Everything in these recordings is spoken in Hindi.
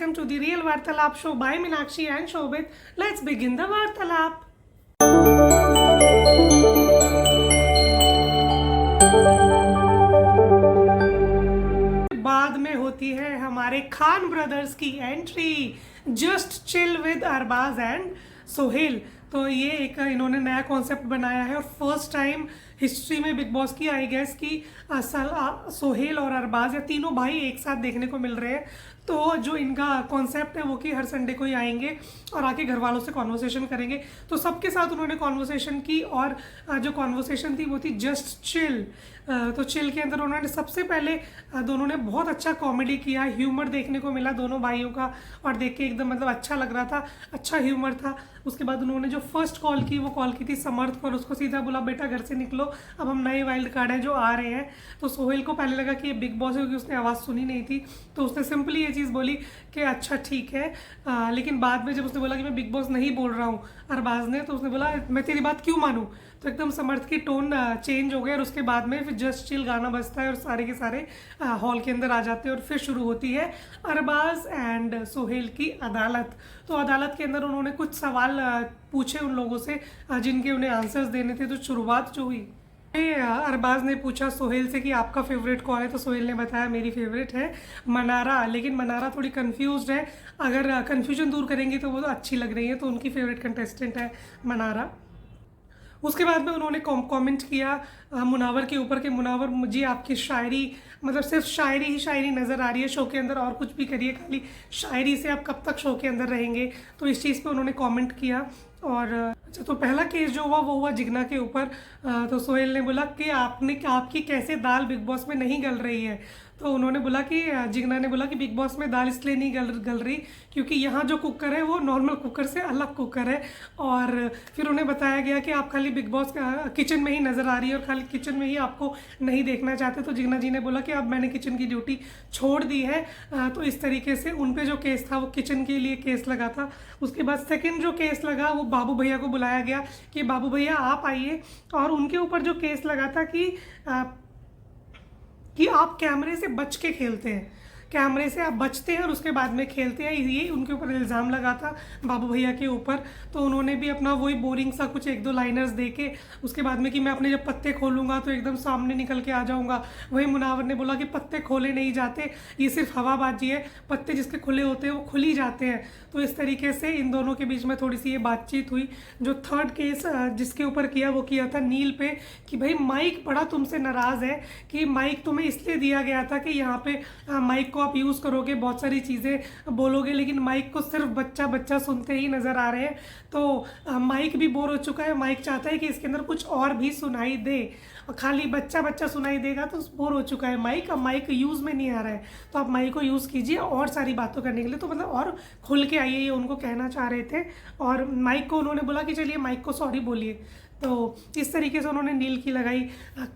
welcome to the Real Vartalap show by Meenakshi and Shobit. Let's begin the Vartalap. बाद में होती है हमारे खान ब्रदर्स की entry, just chill with Arbaaz and Sohail. तो ये एक इन्होंने नया कॉन्सेप्ट बनाया है और फर्स्ट टाइम हिस्ट्री में बिग बॉस की आई गेस कि सोहेल और अरबाज या तीनों भाई एक साथ देखने को मिल रहे हैं। तो जो इनका कॉन्सेप्ट है वो कि हर संडे को ही आएंगे और आके घर वालों से कॉन्वर्सेशन करेंगे। तो सबके साथ उन्होंने कॉन्वर्सेशन की और जो कॉन्वर्सेशन थी वो थी जस्ट चिल। तो चिल के अंदर उन्होंने सबसे पहले दोनों ने बहुत अच्छा कॉमेडी किया, ह्यूमर देखने को मिला दोनों भाइयों का और देख के एकदम मतलब अच्छा लग रहा था, अच्छा ह्यूमर था। उसके बाद उन्होंने जो फर्स्ट कॉल की वो कॉल की थी समर्थ पर, उसको सीधा बोला बेटा घर से निकलो, अब हम नए वाइल्ड कार्ड हैं जो आ रहे हैं। तो सोहेल को पहले लगा कि ये बिग बॉस है क्योंकि उसने आवाज़ सुनी नहीं थी, तो उसने सिंपली ये चीज़ बोली कि अच्छा ठीक है। लेकिन बाद में जब उसने बोला कि मैं बिग बॉस नहीं बोल रहा हूँ अरबाज ने, तो उसने बोला मैं तेरी बात क्यों मानूँ। तो एकदम समर्थ की टोन चेंज हो गया और उसके बाद में फिर जस्ट चिल गाना बजता है और सारे के सारे हॉल के अंदर आ जाते हैं और फिर शुरू होती है अरबाज एंड सोहेल की अदालत। तो अदालत के अंदर उन्होंने कुछ सवाल पूछे उन लोगों से जिनके उन्हें आंसर्स देने थे। तो शुरुआत जो हुई अरबाज ने पूछा सोहेल से कि आपका फेवरेट कौन है, तो सोहेल ने बताया मेरी फेवरेट है मनारा, लेकिन मनारा थोड़ी कंफ्यूज्ड है, अगर कंफ्यूजन दूर करेंगी तो वो तो अच्छी लग रही है, तो उनकी फेवरेट कंटेस्टेंट है मनारा। उसके बाद में उन्होंने कमेंट किया मुनावर के ऊपर कि मुनावर मुझे आपकी शायरी मतलब सिर्फ शायरी ही शायरी नज़र आ रही है शो के अंदर, और कुछ भी करिए खाली शायरी से आप कब तक शो के अंदर रहेंगे। तो इस चीज़ पे उन्होंने कमेंट किया। और अच्छा, तो पहला केस जो हुआ वो हुआ जिगना के ऊपर। तो सोहेल ने बोला कि आपकी कैसे दाल बिग बॉस में नहीं गल रही है। तो उन्होंने बोला कि जिगना ने बोला कि बिग बॉस में दाल इसलिए नहीं गल रही क्योंकि यहाँ जो कुकर है वो नॉर्मल कुकर से अलग कुकर है। और फिर उन्हें बताया गया कि आप खाली बिग बॉस किचन में ही नज़र आ रही है और खाली किचन में ही आपको नहीं देखना चाहते। तो जिगना जी ने बोला कि अब मैंने किचन की ड्यूटी छोड़ दी है। तो इस तरीके से उन पे जो केस था वो किचन के लिए केस लगा था। उसके बाद सेकेंड जो केस लगा वो बाबू भैया को बुलाया गया कि बाबू भैया आप आइए, और उनके ऊपर जो केस लगा था कि आप कैमरे से बच के खेलते हैं, कैमरे से आप बचते हैं और उसके बाद में खेलते हैं, ये उनके ऊपर इल्ज़ाम लगा था बाबू भैया के ऊपर। तो उन्होंने भी अपना वही बोरिंग सा कुछ एक दो लाइनर्स दे के उसके बाद में कि मैं अपने जब पत्ते खोलूँगा तो एकदम सामने निकल के आ जाऊँगा। वही मुनावर ने बोला कि पत्ते खोले नहीं जाते, ये सिर्फ हवाबाजी है, पत्ते जिसके खुले होते हैं वो खुल ही जाते हैं। तो इस तरीके से इन दोनों के बीच में थोड़ी सी ये बातचीत हुई। जो थर्ड केस जिसके ऊपर किया वो किया था नील पे कि भाई माइक बड़ा तुमसे नाराज़ है कि माइक तुम्हें इसलिए दिया गया था कि यहाँ पे माइक आप यूज़ करोगे, बहुत सारी चीज़ें बोलोगे, लेकिन माइक को सिर्फ बच्चा बच्चा सुनते ही नज़र आ रहे हैं। तो माइक भी बोर हो चुका है, माइक चाहता है कि इसके अंदर कुछ और भी सुनाई दे, और खाली बच्चा बच्चा सुनाई देगा तो बोर हो चुका है माइक, अब माइक यूज़ में नहीं आ रहा है। तो आप माइक को यूज़ कीजिए और सारी बातों करने के लिए, तो मतलब और खुल के आइए, ये उनको कहना चाह रहे थे। और माइक को उन्होंने बोला कि चलिए माइक को सॉरी बोलिए। तो इस तरीके से उन्होंने नील की लगाई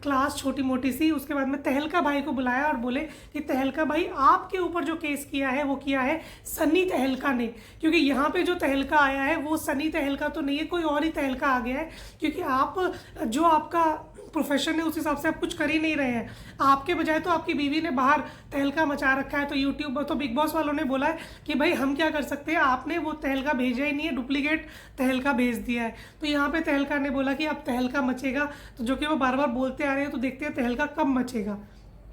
क्लास छोटी मोटी सी। उसके बाद में तहलका भाई को बुलाया और बोले कि तहलका भाई आपके ऊपर जो केस किया है वो किया है सनी तहलका ने, क्योंकि यहाँ पे जो तहलका आया है वो सनी तहलका तो नहीं है, कोई और ही तहलका आ गया है, क्योंकि आप जो आपका प्रोफेशन है उस हिसाब से आप कुछ कर ही नहीं रहे हैं। आपके बजाय तो आपकी बीवी ने बाहर तहलका मचा रखा है। तो यूट्यूब तो बिग बॉस वालों ने बोला है कि भाई हम क्या कर सकते हैं, आपने वो तहलका भेजा ही नहीं है, डुप्लीकेट तहलका भेज दिया है। तो यहाँ पे तहलका ने बोला कि अब तहलका मचेगा, तो जो कि वो बार बार बोलते आ रहे हैं, तो देखते हैं तहलका कब मचेगा।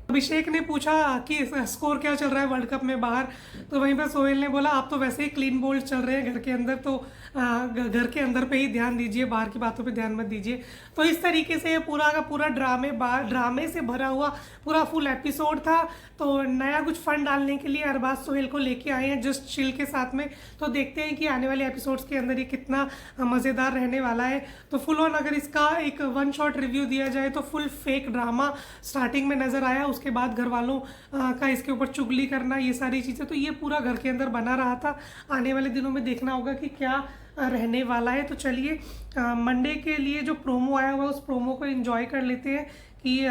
अभिषेक ने पूछा कि स्कोर क्या चल रहा है वर्ल्ड कप में बाहर, तो वहीं पर सोहेल ने बोला आप तो वैसे ही क्लीन बोल्ड चल रहे हैं घर के अंदर, तो घर के अंदर पे ही ध्यान दीजिए, बाहर की बातों पे ध्यान मत दीजिए। तो इस तरीके से पूरा का पूरा ड्रामे से भरा हुआ पूरा फुल एपिसोड था। तो नया कुछ फन डालने के लिए अरबाज सोहेल को लेके आए हैं जस्ट चिल के साथ में। तो देखते हैं कि आने वाले एपिसोड्स के अंदर ये कितना मज़ेदार रहने वाला है। तो फुल ऑन अगर इसका एक वन शॉट रिव्यू दिया जाए तो फुल फेक ड्रामा स्टार्टिंग में नज़र आया, उसके बाद घर वालों का इसके ऊपर चुगली करना, ये सारी चीज़ें, तो ये पूरा घर के अंदर बना रहा था। आने वाले दिनों में देखना होगा कि क्या रहने वाला है। तो चलिए मंडे के लिए जो प्रोमो आया हुआ है उस प्रोमो को एंजॉय कर लेते हैं कि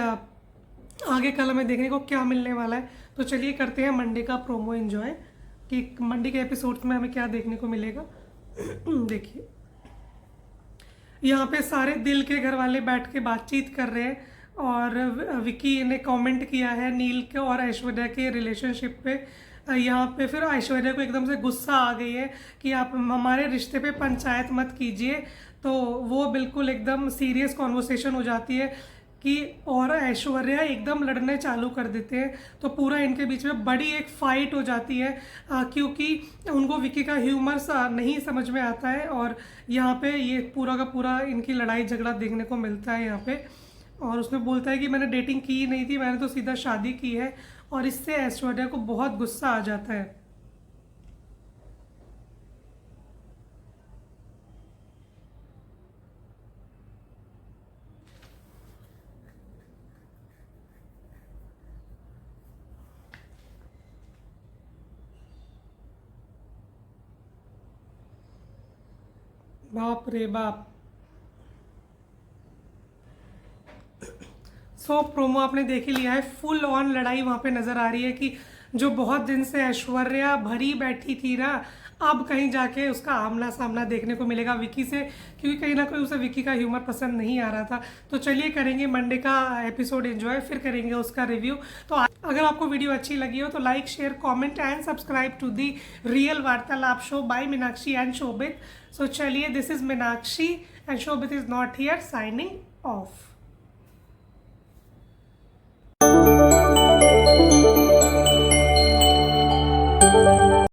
आगे कल हमें देखने को क्या मिलने वाला है। तो चलिए करते हैं मंडे का प्रोमो एंजॉय कि मंडे के एपिसोड्स में हमें क्या देखने को मिलेगा। देखिए यहाँ पे सारे दिल के घर वाले बैठ के बातचीत कर रहे हैं और विकी ने कमेंट किया है नील के और ऐश्वर्या के रिलेशनशिप पे यहाँ पे फिर ऐश्वर्या को एकदम से गुस्सा आ गई है कि आप हमारे रिश्ते पे पंचायत मत कीजिए। तो वो बिल्कुल एकदम सीरियस कॉन्वर्सेशन हो जाती है कि और ऐश्वर्या एकदम लड़ने चालू कर देते हैं। तो पूरा इनके बीच में बड़ी एक फाइट हो जाती है क्योंकि उनको विकी का ह्यूमर सा नहीं समझ में आता है। और यहाँ पे ये पूरा का पूरा इनकी लड़ाई झगड़ा देखने को मिलता है यहाँ पे। और उसमें बोलता है कि मैंने डेटिंग की ही नहीं थी, मैंने तो सीधा शादी की है। और इससे ऐश्वर्या को बहुत गुस्सा आ जाता है। बाप रे बाप। सो प्रोमो आपने देख ही लिया है, फुल ऑन लड़ाई वहाँ पे नज़र आ रही है कि जो बहुत दिन से ऐश्वर्या भरी बैठी थी ना, अब कहीं जाके उसका आमना सामना देखने को मिलेगा विकी से, क्योंकि कहीं ना कहीं उसे विकी का ह्यूमर पसंद नहीं आ रहा था। तो चलिए करेंगे मंडे का एपिसोड एंजॉय, फिर करेंगे उसका रिव्यू। तो अगर आपको वीडियो अच्छी लगी हो तो like, share, comment and subscribe to the real Vartalap show by Meenakshi and Shobhit. So चलिए, this is Meenakshi and Shobhit is not here, signing of.